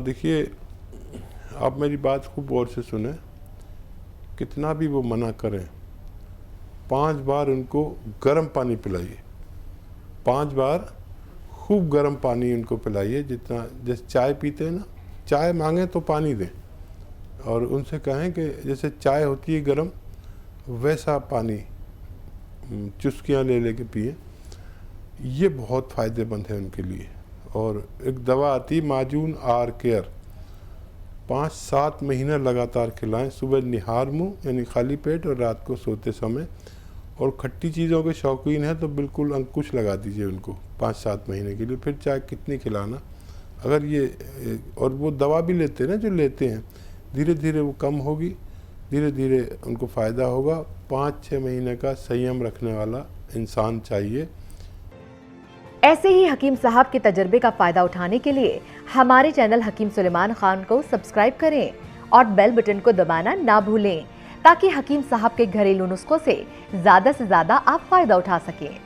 देखिए, आप मेरी बात खूब गौर से सुने। कितना भी वो मना करें, 5 बार उनको गर्म पानी पिलाइए। 5 बार खूब गर्म पानी उनको पिलाइए, जितना जैसे चाय पीते हैं ना, चाय मांगें तो पानी दें, और उनसे कहें कि जैसे चाय होती है गर्म, वैसा पानी चुस्कियाँ ले लेके पिए। ये बहुत फ़ायदेमंद है उनके लिए। और एक दवा आती है माजून आर केयर, 5-7 महीने लगातार खिलाएं। सुबह निहार मुँह यानी खाली पेट, और रात को सोते समय। और खट्टी चीज़ों के शौकीन हैं तो बिल्कुल अंकुश लगा दीजिए उनको 5-7 महीने के लिए, फिर चाहे कितनी खिलाना। अगर ये और वो दवा भी लेते हैं ना, जो लेते हैं, धीरे धीरे वो कम होगी, धीरे धीरे उनको फ़ायदा होगा। 5-6 महीने का संयम रखने वाला इंसान चाहिए। ऐसे ही हकीम साहब के तजर्बे का फायदा उठाने के लिए हमारे चैनल हकीम सुलेमान खान को सब्सक्राइब करें और बेल बटन को दबाना ना भूलें, ताकि हकीम साहब के घरेलू नुस्खों से ज्यादा आप फायदा उठा सकें।